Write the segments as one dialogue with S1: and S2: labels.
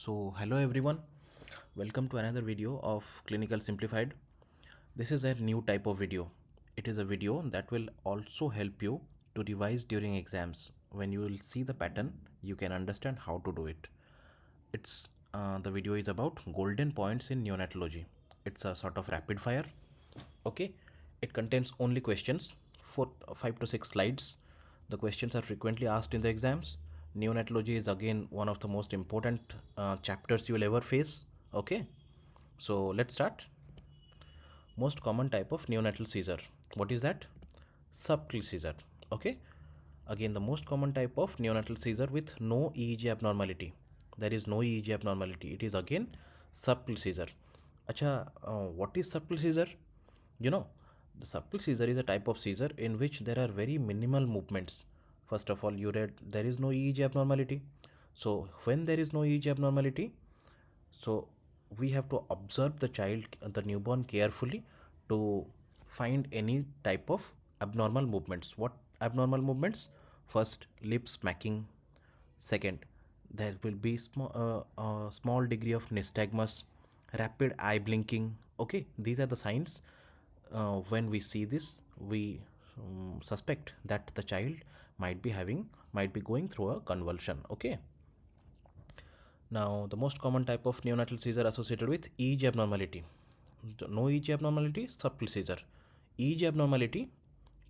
S1: Hello everyone, welcome to another video of Clinical Simplified. This is a new type of video. It is a video that will also help you to revise during exams. When you will see the pattern, you can understand how to do it. The video is about golden points in neonatology. It's a sort of rapid fire. Okay, it contains only questions for 5 to 6 slides. The questions are frequently asked in the exams. Neonatology is again one of the most important chapters you will ever face. Okay, so let's start. Most common type of neonatal seizure. What is that? Subtle seizure. Okay, again the most common type of neonatal seizure with no EEG abnormality. There is no EEG abnormality. It is again subtle seizure. Acha, what is subtle seizure? You know, the subtle seizure is a type of seizure in which there are very minimal movements. First of all, you read there is no EEG abnormality. So when there is no EEG abnormality, so we have to observe the child, the newborn carefully to find any type of abnormal movements. What abnormal movements? First, lip smacking. Second, there will be small degree of nystagmus, rapid eye blinking. Okay, these are the signs. When we see this, we suspect that the child might be going through a convulsion. Okay. Now, the most common type of neonatal seizure associated with EEG abnormality. No EEG abnormality, subtle seizure. EEG abnormality,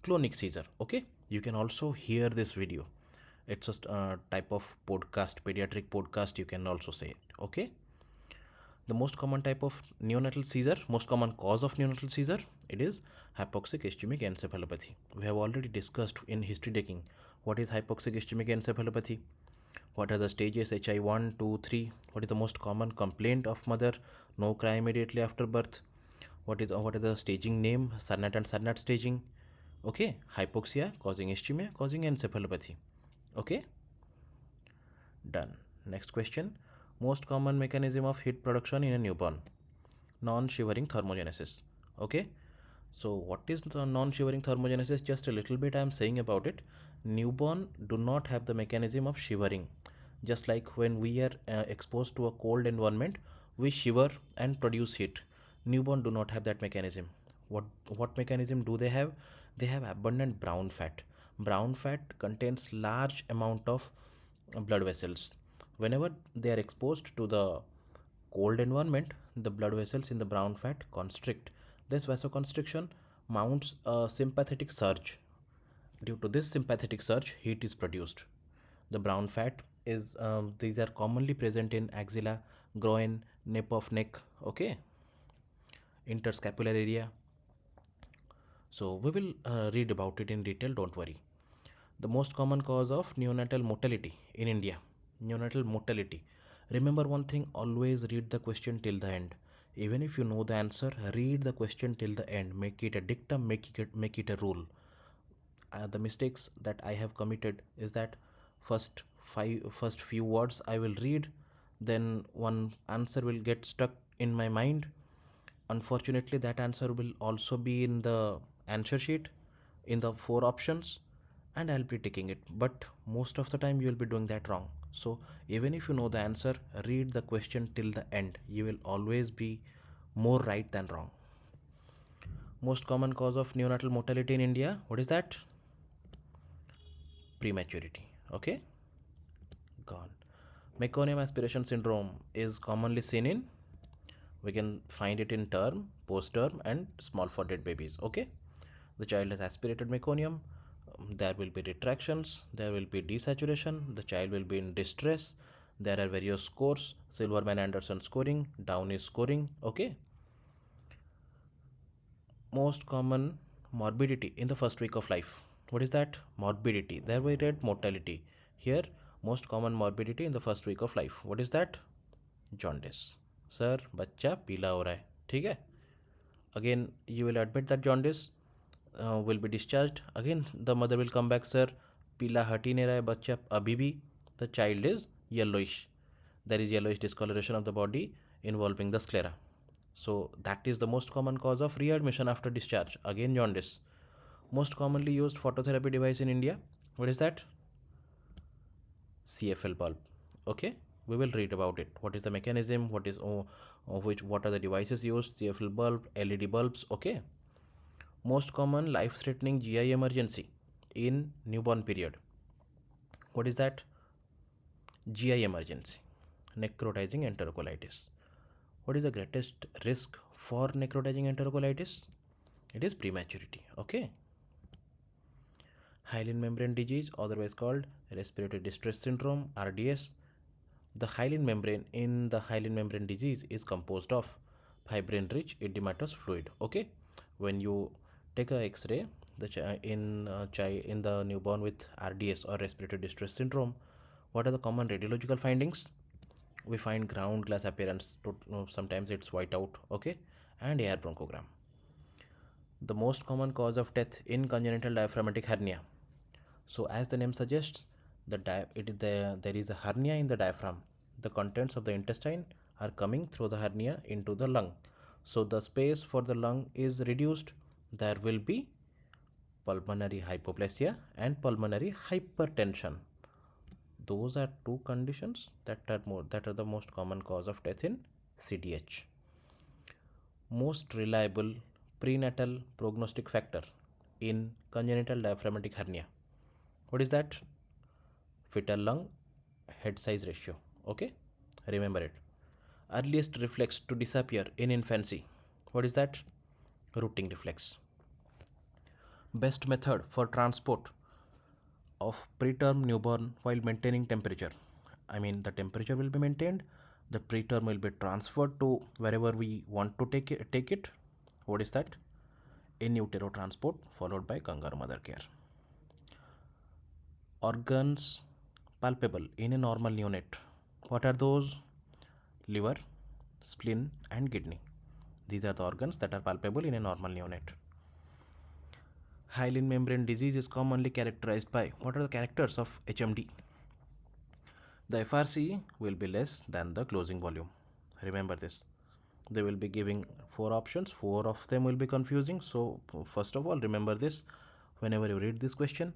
S1: clonic seizure. Okay, you can also hear this video. It's just a type of podcast, pediatric podcast, you can also say it. Okay, the most common type of neonatal seizure, most common cause of neonatal seizure, it is hypoxic ischemic encephalopathy. We have already discussed in history taking what is hypoxic ischemic encephalopathy, what are the stages HI1, 2, 3, what is the most common complaint of mother, no cry immediately after birth, what is the staging name, Sarnat and Sarnat staging. Okay, hypoxia causing ischemia causing encephalopathy. Okay, done. Next question, most common mechanism of heat production in a newborn, non-shivering thermogenesis. Okay, so what is the non-shivering thermogenesis? Just a little bit I am saying about it. Newborn do not have the mechanism of shivering. Just like when we are exposed to a cold environment, we shiver and produce heat. Newborn do not have that mechanism. What mechanism do they have? They have abundant brown fat. Brown fat contains large amount of blood vessels. Whenever they are exposed to the cold environment, the blood vessels in the brown fat constrict. This vasoconstriction mounts a sympathetic surge. Due to this sympathetic surge, heat is produced. The brown fat is these are commonly present in axilla, groin, nape of neck. Okay, interscapular area. So we will read about it in detail. Don't worry. The most common cause of neonatal mortality in India. Neonatal mortality. Remember one thing, always read the question till the end. Even if you know the answer, read the question till the end. Make it a dictum, make it a rule. The mistakes that I have committed is that first few words I will read, then one answer will get stuck in my mind. Unfortunately, that answer will also be in the answer sheet in the 4 options, and I'll be ticking it. But most of the time you will be doing that wrong. So even if you know the answer, read the question till the end. You will always be more right than wrong. Most common cause of neonatal mortality in India, what is that? Prematurity. Okay, gone. Meconium aspiration syndrome is commonly seen in, we can find it in term, post-term and small for dead babies. Okay, the child has aspirated meconium, there will be retractions, there will be desaturation, the child will be in distress, there are various scores, Silverman Anderson scoring, Downey scoring. Okay, most common morbidity in the first week of life, what is that? Morbidity. There we read mortality, here most common morbidity in the first week of life, what is that? Jaundice. Sir बच्चा पीला हो रहा है, ठीक है. Again you will admit that jaundice will be discharged. Again the mother will come back, sir पीला हट ही नहीं रहा है बच्चा अभी भी. The child is yellowish. There is yellowish discoloration of the body involving the sclera. So that is the most common cause of readmission after discharge. Again jaundice. Most commonly used phototherapy device in India, what is that? CFL bulb. Okay, We will read about it. What is the mechanism? What are the devices used? CFL bulb, LED bulbs. Okay. Most common life-threatening GI emergency in newborn period. What is that? GI emergency, necrotizing enterocolitis. What is the greatest risk for necrotizing enterocolitis? It is prematurity. Okay. Hyaline membrane disease, otherwise called respiratory distress syndrome, RDS. The hyaline membrane in the hyaline membrane disease is composed of fibrin-rich edematous fluid. Okay, when you take a X-ray, in the newborn with RDS or respiratory distress syndrome, what are the common radiological findings? We find ground glass appearance. Sometimes it's white out. Okay, and air bronchogram. The most common cause of death in congenital diaphragmatic hernia. So, as the name suggests, there is a hernia in the diaphragm. The contents of the intestine are coming through the hernia into the lung. So, the space for the lung is reduced. There will be pulmonary hypoplasia and pulmonary hypertension. Those are two conditions that are the most common cause of death in CDH. Most reliable prenatal prognostic factor in congenital diaphragmatic hernia. What is that? Fetal lung head size ratio. Okay, remember it. Earliest reflex to disappear in infancy. What is that? Rooting reflex. Best method for transport of preterm newborn while maintaining temperature. I mean, the temperature will be maintained. The preterm will be transferred to wherever we want to take it. What is that? In utero transport followed by kangaroo mother care. Organs palpable in a normal neonate. What are those? Liver, spleen, and kidney. These are the organs that are palpable in a normal neonate. Hyaline membrane disease is commonly characterized by, what are the characters of HMD? The FRC will be less than the closing volume. Remember this. They will be giving 4 options. 4 of them will be confusing. So first of all, remember this. Whenever you read this question,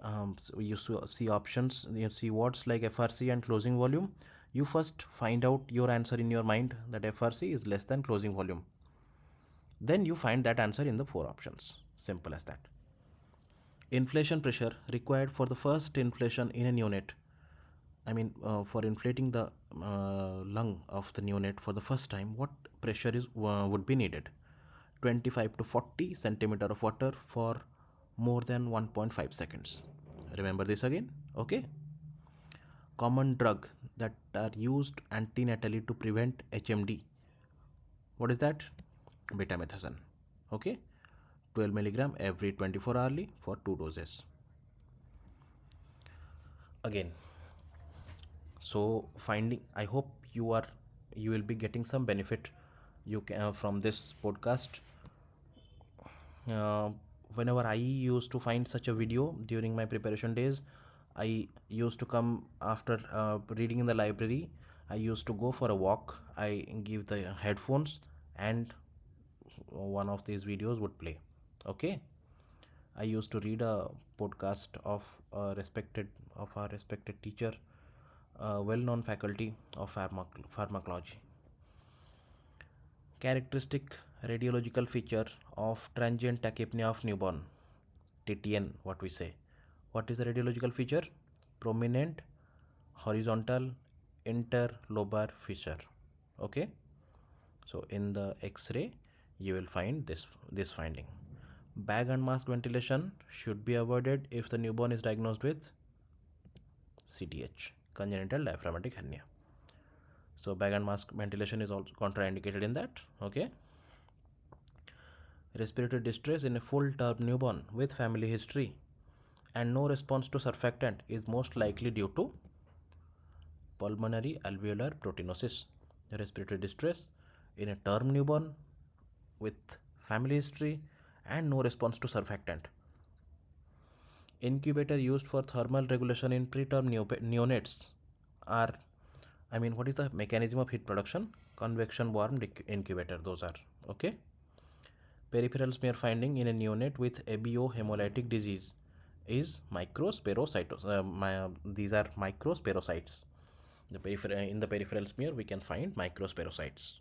S1: so you see options, you see words like FRC and closing volume. You first find out your answer in your mind, that FRC is less than closing volume. Then you find that answer in the 4 options. Simple as that. Inflation pressure required for the first inflation in a neonate. I mean, for inflating the lung of the neonate for the first time, what pressure would be needed? 25 to 40 centimeter of water for more than 1.5 seconds. Remember this again. Okay. Common drug that are used antenatally to prevent HMD. What is that? Betamethasone. Okay. 12 milligram every 24 hourly for 2 doses. Again, so I hope you will be getting some benefit from this podcast. Whenever I used to find such a video during my preparation days, I used to come after reading in the library. I used to go for a walk. I give the headphones and one of these videos would play. Okay. I used to read a podcast of our respected teacher, well-known faculty of pharmacology. Characteristic radiological feature of transient tachypnea of newborn, TTN, what we say. What is the radiological feature? Prominent horizontal interlobar fissure. Okay. So in the X-ray, you will find this finding. Bag and mask ventilation should be avoided if the newborn is diagnosed with CDH, congenital diaphragmatic hernia. So bag and mask ventilation is also contraindicated in that. Okay. Respiratory distress in a full-term newborn with family history and no response to surfactant is most likely due to pulmonary alveolar proteinosis. Respiratory distress in a term newborn with family history and no response to surfactant. Incubator used for thermal regulation in preterm neonates are, what is the mechanism of heat production? Convection warmed incubator, those are. Okay. Peripheral smear finding in a neonate with ABO hemolytic disease is microspherocytosis. These are microspherocytes. In the peripheral smear, we can find microspherocytes.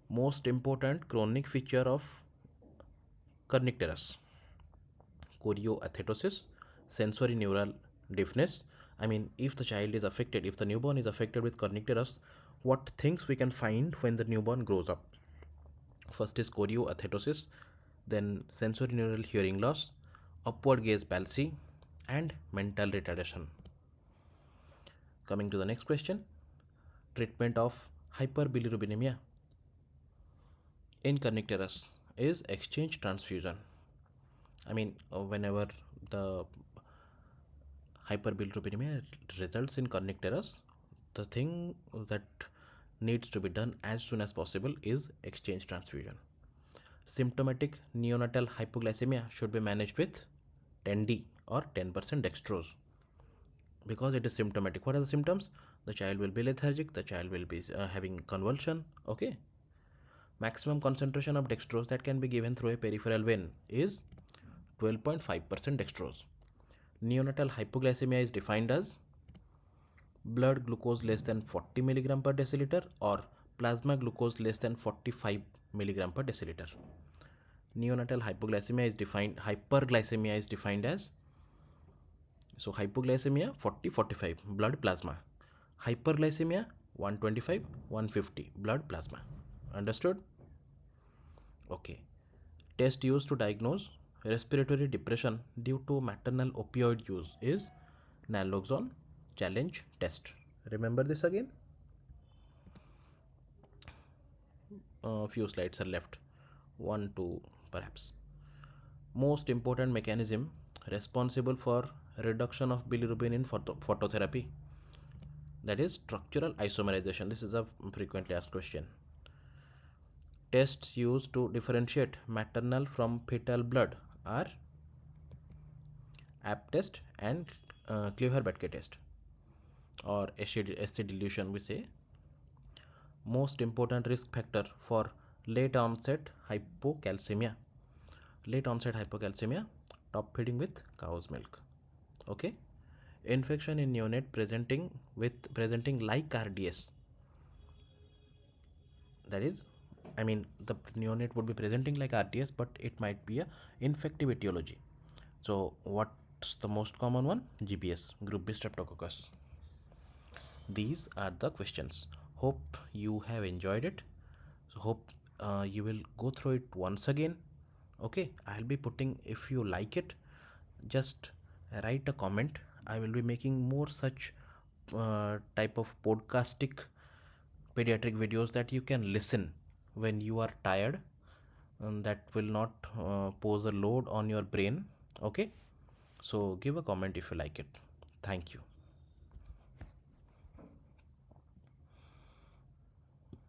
S1: Most important chronic feature of kernicterus: chorioathetosis, sensory neural deafness. I mean, if the child is affected, if the newborn is affected with kernicterus, what things we can find when the newborn grows up? First is chorioathetosis, then sensory neural hearing loss, upward gaze palsy, and mental retardation. Coming to the next question: treatment of hyperbilirubinemia in kernicterus is exchange transfusion. I mean, whenever the hyperbilirubinemia results in kernicterus, the thing that needs to be done as soon as possible is exchange transfusion. Symptomatic neonatal hypoglycemia should be managed with 10D or 10% dextrose because it is symptomatic. What are the symptoms? The child will be lethargic, the child will be having convulsion. Okay. Maximum concentration of dextrose that can be given through a peripheral vein is 12.5% dextrose. Neonatal hypoglycemia is defined as blood glucose less than 40 milligram per deciliter or plasma glucose less than 45 milligram per deciliter. Neonatal hyperglycemia is defined as, so hypoglycemia 40-45 blood plasma, hyperglycemia 125-150 blood plasma. Understood? Okay. Test used to diagnose respiratory depression due to maternal opioid use is naloxone challenge test. Remember this again? A few slides are left. 1, 2 perhaps. Most important mechanism responsible for reduction of bilirubin in phototherapy, that is structural isomerization. This is a frequently asked question. Tests used to differentiate maternal from fetal blood are AP test and Kleber-Badke test, or acid dilution we say. Most important risk factor for late onset hypocalcemia. Late onset hypocalcemia, top feeding with cow's milk. Okay. Infection in neonate presenting like RDS. That is, I mean, the neonate would be presenting like RDS, but it might be a infective etiology. So what's the most common one? GBS, group B streptococcus. These are the questions. Hope you have enjoyed it. So hope you will go through it once again. Okay, I'll be putting, if you like it, just write a comment. I will be making more such type of podcastic pediatric videos that you can listen when you are tired, and that will not pose a load on your brain. Okay, so give a comment if you like it. Thank you.